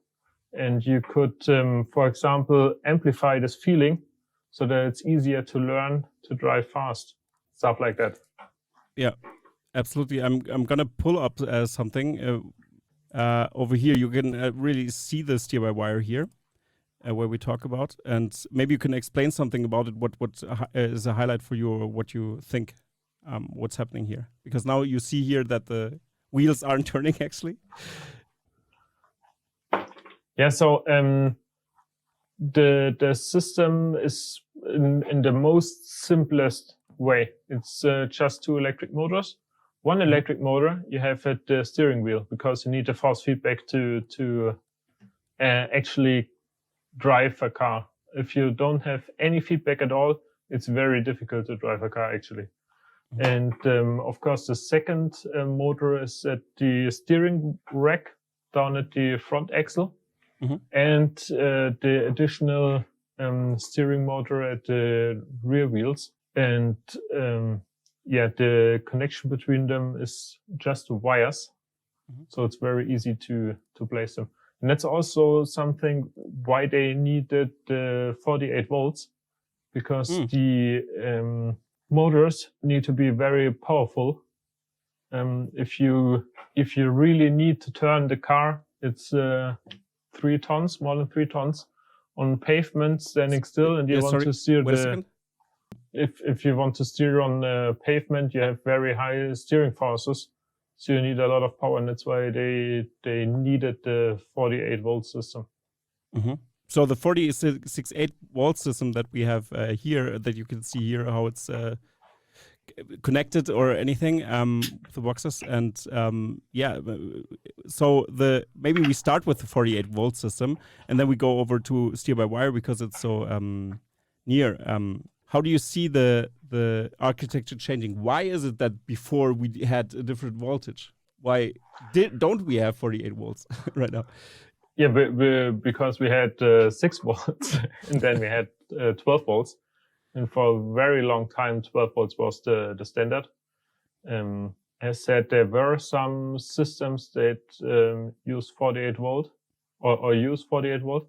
And you could, for example, amplify this feeling so that it's easier to learn to drive fast. Stuff like that. Yeah. Absolutely. I'm gonna pull up something over here. You can really see the steer-by-wire here, where we talk about, and maybe you can explain something about it. What is a highlight for you, or what you think, what's happening here? Because now you see here that the wheels aren't turning actually. Yeah. So the system is in the most simplest way. It's just two electric motors. One electric motor you have at the steering wheel, because you need the force feedback to actually drive a car. If you don't have any feedback at all, it's very difficult to drive a car actually. And of course, the second motor is at the steering rack down at the front axle, and the additional steering motor at the rear wheels. And the connection between them is just wires. So it's very easy to place them. And that's also something why they needed 48 volts, because the motors need to be very powerful. If you really need to turn the car, it's 3 tons, more than 3 tons. On pavement standing still, and you want to steer If you want to steer on pavement, you have very high steering forces, so you need a lot of power, and that's why they needed the 48 volt system. Mm-hmm. So the 48 volt system that we have here, that you can see here, how it's connected or anything, the boxes, and so maybe we start with the 48 volt system, and then we go over to steer-by-wire because it's so near. How do you see the architecture changing? Why is it that before we had a different voltage? why don't we have 48 volts right now? Yeah, because we had 6 volts and then we had 12 volts. And for a very long time, 12 volts was the standard. As said, there were some systems that use 48 volt or use 48 volt.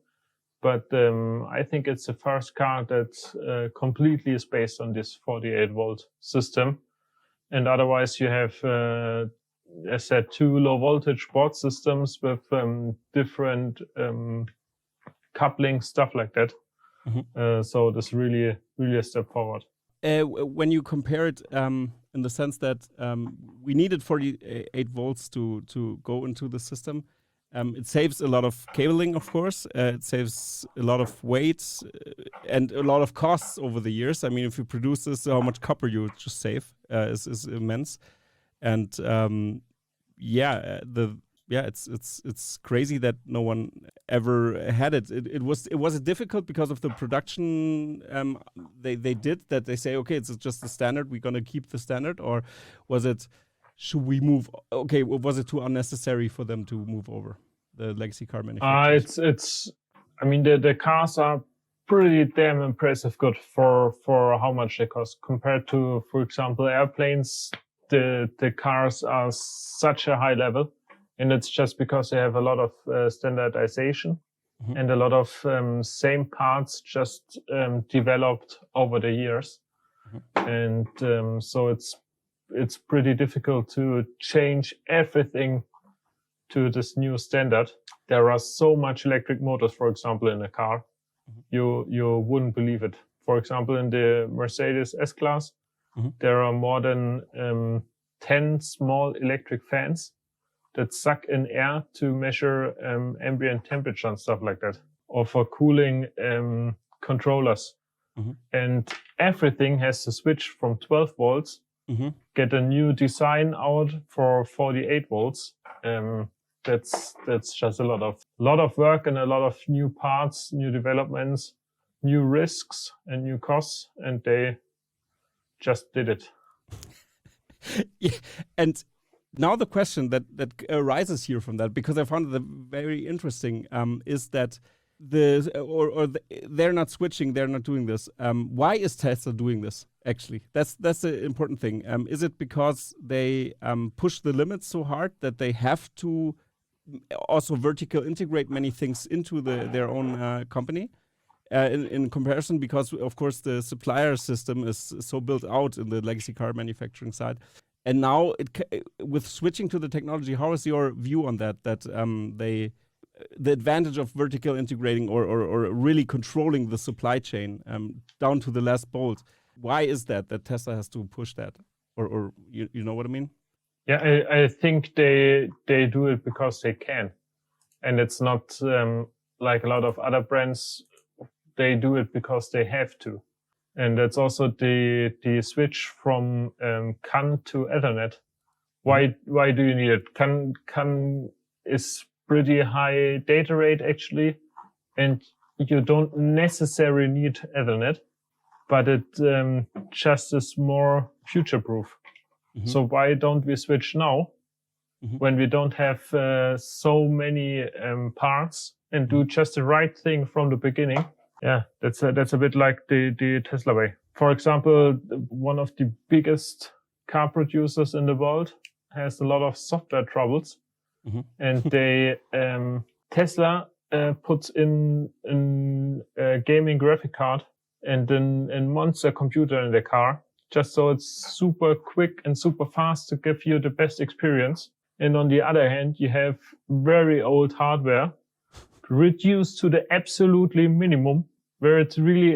But I think it's the first car that completely is based on this 48 volt system. And otherwise you have, as said, 2 low voltage board systems with different coupling, stuff like that. So that's really a step forward. When you compare it in the sense that we needed 48 volts to go into the system, it saves a lot of cabling, of course. It saves a lot of weight and a lot of costs over the years. I mean, if you produce this, how much copper you just save is immense. And it's crazy that no one ever had it. It was difficult because of the production they did, that they say, okay, it's just the standard, we're gonna keep the standard, or was it, should we move? Okay, was it too unnecessary for them to move over the legacy car manufacturers? I mean, the cars are pretty damn impressive good for how much they cost compared to, for example, airplanes. The cars are such a high level. And it's just because they have a lot of standardization and a lot of same parts just developed over the years. And so it's pretty difficult to change everything to this new standard. There are so much electric motors, for example, in a car. You wouldn't believe it. For example, in the Mercedes S-Class, there are more than 10 small electric fans that suck in air to measure ambient temperature and stuff like that, or for cooling controllers. And everything has to switch from 12 volts, get a new design out for 48 volts. That's just a lot of work and a lot of new parts, new developments, new risks and new costs, and they just did it. Yeah, and now the question that arises here from that, because I found it very interesting, is that they're not switching, they're not doing this. Why is Tesla doing this? Actually, that's the important thing. Is it because they push the limits so hard that they have to also vertical integrate many things into their own company? In comparison, because of course the supplier system is so built out in the legacy car manufacturing side. And now, with switching to the technology, how is your view on that? That the advantage of vertical integrating or really controlling the supply chain down to the last bolt. Why is that Tesla has to push that? Or you know what I mean? Yeah, I think they do it because they can, and it's not like a lot of other brands. They do it because they have to. And that's also the switch from CAN to Ethernet. Why do you need it? CAN is pretty high data rate actually, and you don't necessarily need Ethernet, but it just is more future-proof. So why don't we switch now when we don't have so many parts and do just the right thing from the beginning? Yeah, that's a bit like the Tesla way. For example, one of the biggest car producers in the world has a lot of software troubles, and they Tesla puts in a gaming graphic card and then a monster computer in the car, just so it's super quick and super fast to give you the best experience. And on the other hand, you have very old hardware reduced to the absolutely minimum, where it really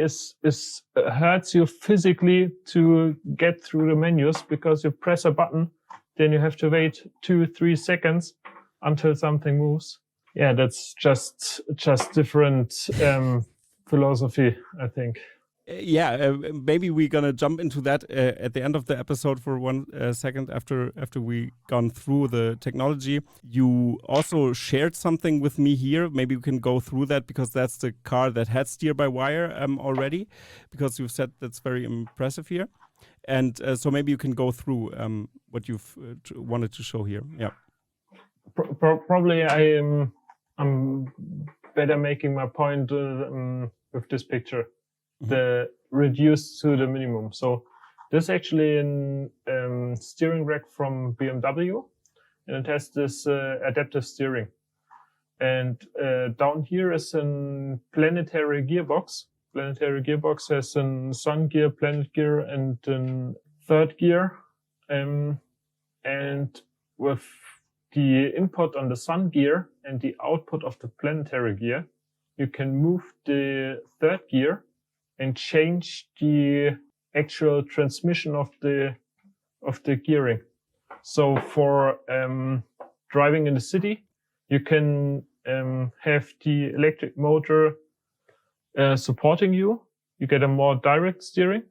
hurts you physically to get through the menus, because you press a button, then you have to wait 2-3 seconds until something moves. Yeah, that's just different philosophy, I think. Maybe we're gonna jump into that at the end of the episode for 1 second after we gone through the technology. You also shared something with me here. Maybe we can go through that, because that's the car that had steer-by-wire already, because you've said that's very impressive here. And so maybe you can go through what you've wanted to show here. Yeah. Probably I'm better making my point with this picture. Mm-hmm. The reduced to the minimum. So this is actually a steering rack from BMW, and it has this adaptive steering. And down here is a planetary gearbox. Planetary gearbox has a sun gear, planet gear, and a third gear. And with the input on the sun gear and the output of the planetary gear, you can move the third gear and change the actual transmission of the gearing. So for driving in the city, you can have the electric motor supporting you. You get a more direct steering.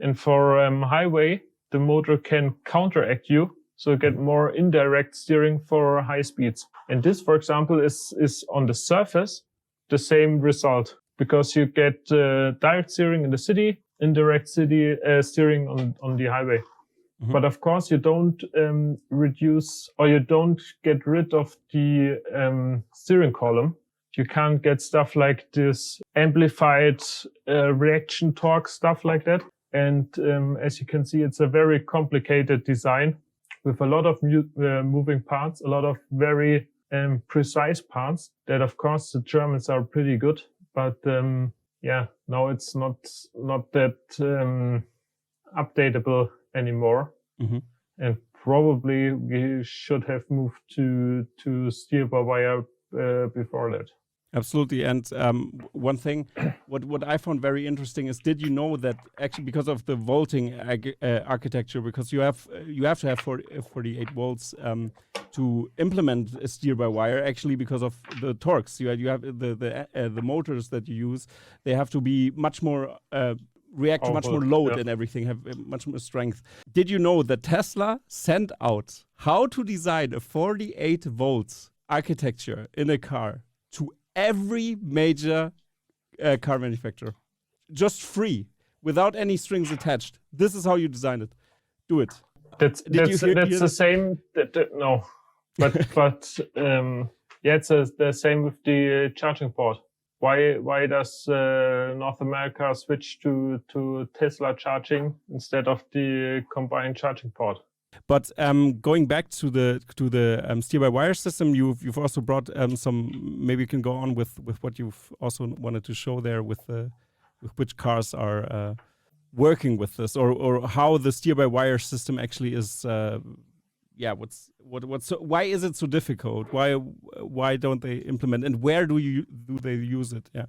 And for highway, the motor can counteract you, so you get more indirect steering for high speeds. And this, for example, is on the surface the same result, because you get direct steering in the city, indirect steering on the highway. Mm-hmm. But of course, you don't reduce, or you don't get rid of the steering column. You can't get stuff like this amplified reaction torque, stuff like that. And as you can see, it's a very complicated design with a lot of moving parts, a lot of very precise parts that, of course, the Germans are pretty good. But now it's not that updatable anymore. Mm-hmm. And probably we should have moved to steer-by-wire before that. Absolutely. And one thing, what I found very interesting is, did you know that actually because of the volting architecture, because you have to have 48 volts to implement a steer-by-wire, actually because of the torques, you have the motors that you use, they have to be much more react to much more load and everything, have much more strength. Did you know that Tesla sent out how to design a 48 volts architecture in a car to every major car manufacturer, just free, without any strings attached? This is how you design it. Do it. That's the same. No, but it's the same with the charging port. Why does North America switch to Tesla charging instead of the combined charging port? But going back to the steer-by-wire system, you've also brought some. Maybe you can go on with what you've also wanted to show there with which cars are working with this, or how the steer-by-wire system actually is. Why is it so difficult? Why don't they implement, and where do they use it? Yeah.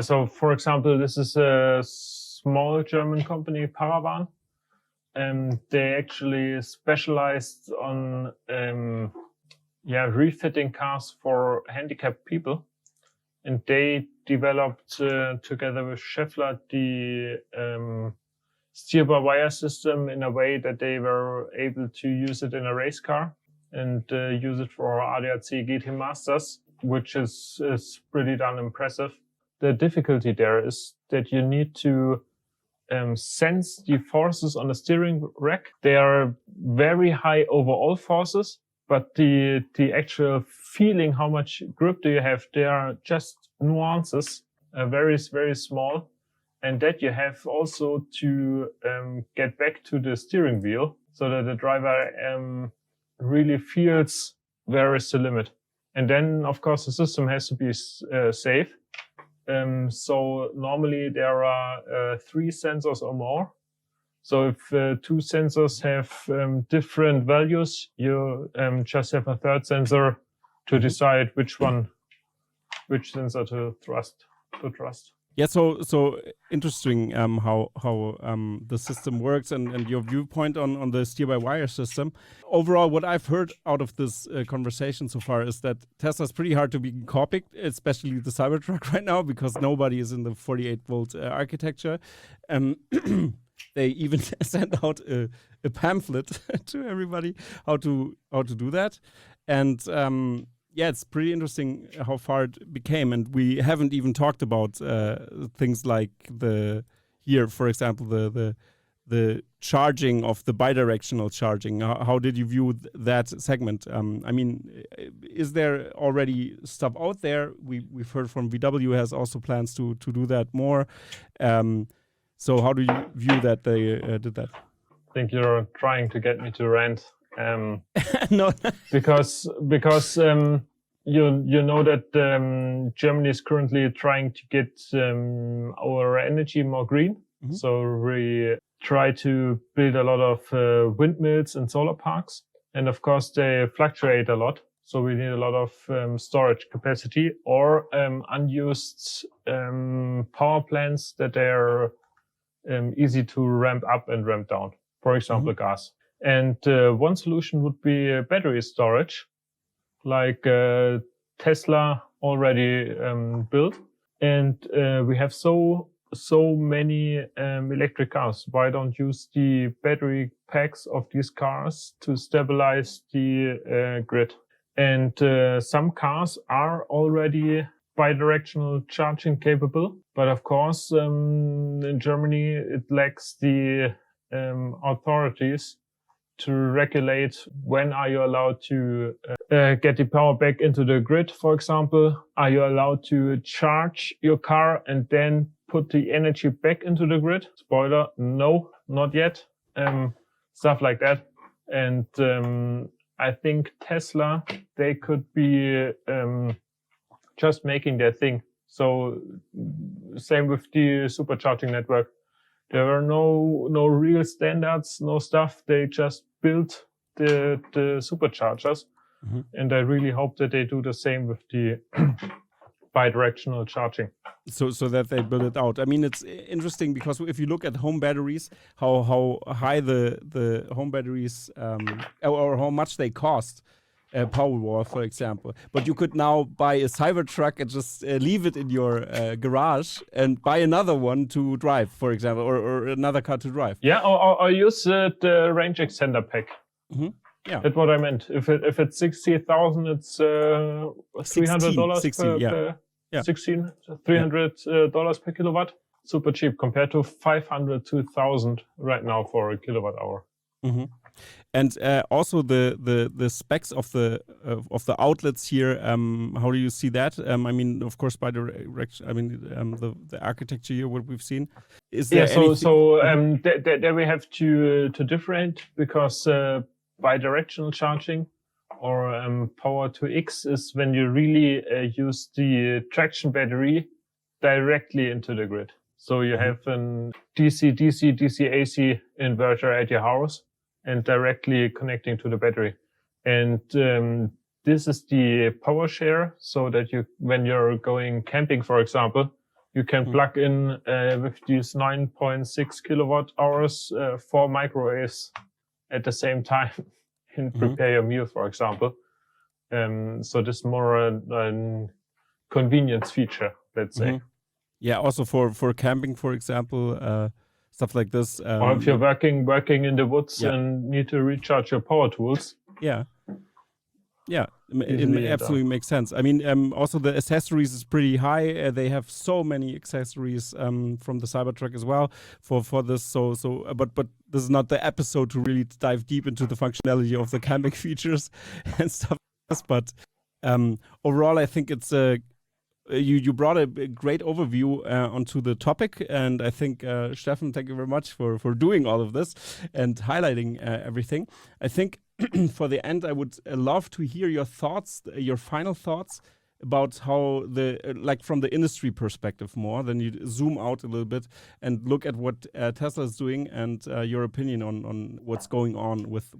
So for example, this is a small German company, Paravan. They actually specialized on refitting cars for handicapped people, and they developed together with Schaeffler the steer-by-wire system in a way that they were able to use it in a race car and use it for ADAC GT Masters, which is pretty darn impressive. The difficulty there is that you need to sense the forces on the steering rack. They are very high overall forces, but the actual feeling, how much grip do you have, they are just nuances, very, very small. And that you have also to get back to the steering wheel so that the driver really feels where is the limit. And then, of course, the system has to be safe. So normally there are 3 sensors or more. So if 2 sensors have different values, you just have a third sensor to decide which sensor to trust. Yeah, so interesting how the system works and your viewpoint on the steer-by-wire system. Overall, what I've heard out of this conversation so far is that Tesla's pretty hard to be copied, especially the Cybertruck right now, because nobody is in the 48-volt architecture. They even sent out a pamphlet to everybody how to do that, and it's pretty interesting how far it became, and we haven't even talked about things like for example, the the charging of the bidirectional charging. How did you view that segment? I mean, is there already stuff out there? We've heard from VW has also plans to do that more. So how do you view that they did that? I think you're trying to get me to rant. No, because you know that Germany is currently trying to get our energy more green. Mm-hmm. So we try to build a lot of windmills and solar parks, and of course they fluctuate a lot. So we need a lot of storage capacity or unused power plants that are easy to ramp up and ramp down. For example, mm-hmm. gas. And one solution would be battery storage, like Tesla already built. And we have so many electric cars. Why don't use the battery packs of these cars to stabilize the grid? And some cars are already bidirectional charging capable. But of course, in Germany, it lacks the authorities to regulate when are you allowed to get the power back into the grid, for example. Are you allowed to charge your car and then put the energy back into the grid? Spoiler, no, not yet. Stuff like that. And I think Tesla, they could be just making their thing. So same with the supercharging network. There were no real standards, no stuff. They just built the superchargers. Mm-hmm. And I really hope that they do the same with the bidirectional charging. So that they build it out. I mean, it's interesting because if you look at home batteries, how high the home batteries or how much they cost. Powerwall, for example. But you could now buy a Cybertruck and just leave it in your garage and buy another one to drive, for example, or another car to drive. Yeah, or use the range extender pack. Mm-hmm. Yeah, that's what I meant. If it's 60,000, it's $300 $300 per kilowatt. Super cheap compared to 500 to 1,000 right now for a kilowatt hour. Mm-hmm. And also the specs of the outlets here. How do you see that? I mean, of course, by direction. I mean, the architecture here, what we've seen. Is there anything? There we have to differentiate because bidirectional charging or power to X is when you really use the traction battery directly into the grid. So you have an DC/AC inverter at your house and directly connecting to the battery. And this is the power share, so that when you're going camping, for example, you can plug in with these 9.6 kilowatt hours 4 microwaves at the same time and prepare your meal, for example. So this is more a convenience feature, let's say. Yeah, also for camping, for example, stuff like this. Or if you're working in the woods and need to recharge your power tools. Yeah, it absolutely makes sense. I mean, also the accessories is pretty high. They have so many accessories from the Cybertruck as well for this. But this is not the episode to really dive deep into the functionality of the camping features and stuff like this. But overall, I think it's a You brought a great overview onto the topic, and I think, Steffen, thank you very much for doing all of this and highlighting everything. I think for the end, I would love to hear your thoughts, your final thoughts about how from the industry perspective more, then you zoom out a little bit and look at what Tesla is doing and your opinion on what's going on with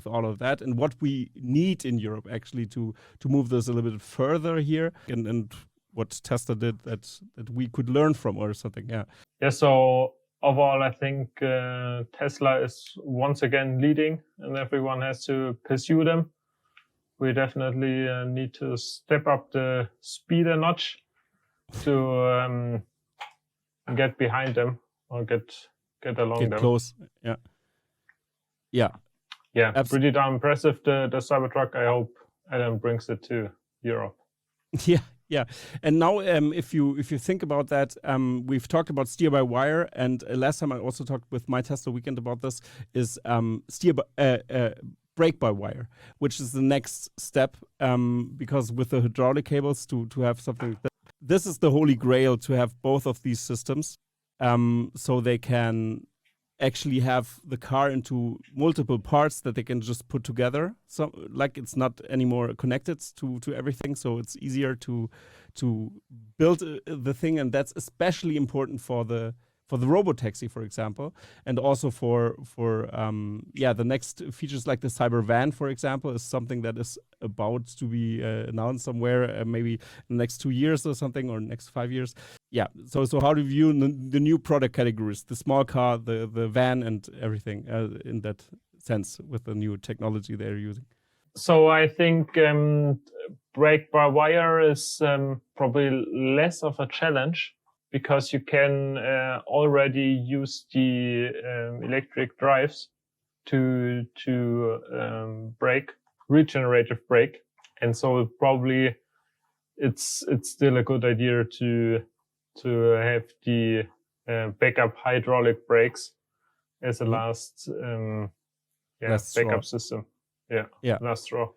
all of that and what we need in Europe actually to move this a little bit further here and what Tesla did that we could learn from or something. Yeah. So overall, I think Tesla is once again leading, and everyone has to pursue them. We definitely need to step up the speed a notch to get behind them or get along them. Get close. Yeah. Pretty damn impressive, the Cybertruck. I hope Elon brings it to Europe. Yeah, and now if you think about that, we've talked about steer by wire, and last time I also talked with my Tesla Weekend about this. Is brake by wire, which is the next step, because with the hydraulic cables to have something. This is the holy grail, to have both of these systems, so they can actually have the car into multiple parts that they can just put together. So like it's not anymore connected to everything, so it's easier to build the thing, and that's especially important for the robotaxi, for example, and also for the next features like the cyber van, for example, is something that is about to be announced somewhere, maybe in the next 2 years or something, or next 5 years. Yeah. So how do you view the new product categories, the small car, the van, and everything in that sense with the new technology they're using? So I think brake by wire is probably less of a challenge, because you can already use the electric drives to brake, regenerative brake, and so probably it's still a good idea to have the backup hydraulic brakes as a last backup system. Yeah, last straw.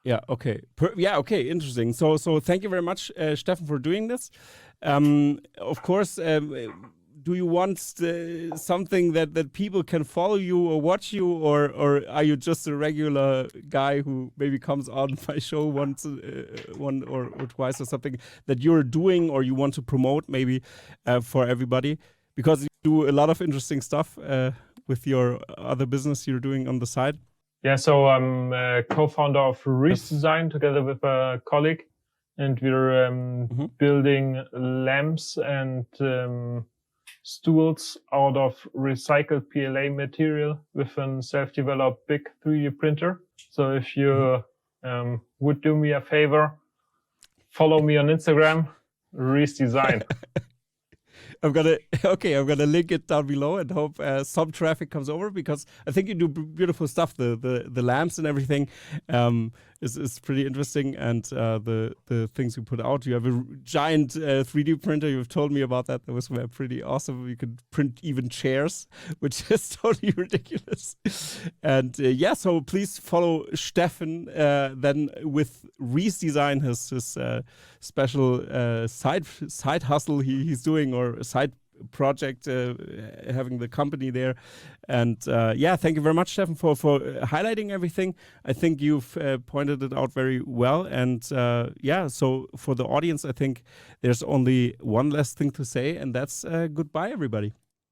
Yeah. Okay. Okay. Interesting. So thank you very much, Steffen, for doing this. Of course, do you want something that people can follow you or watch you, or are you just a regular guy who maybe comes on my show once, one or twice or something that you're doing or you want to promote maybe for everybody? Because you do a lot of interesting stuff with your other business you're doing on the side. Yeah, so I'm co-founder of Reese Design together with a colleague, and we're building lamps and stools out of recycled PLA material with a self-developed big 3D printer. So if you would do me a favor, follow me on Instagram, Reese Design. I'm gonna link it down below and hope some traffic comes over, because I think you do beautiful stuff. The lamps and everything is pretty interesting, and the things you put out. You have a giant 3D printer. You've told me about that. That was pretty awesome. You could print even chairs, which is totally ridiculous. And so please follow Steffen then with Reese Design, his special side hustle he's doing, or side project, having the company there. And thank you very much, Steffen, for highlighting everything. I think you've pointed it out very well. And so for the audience, I think there's only one last thing to say, and that's goodbye, everybody.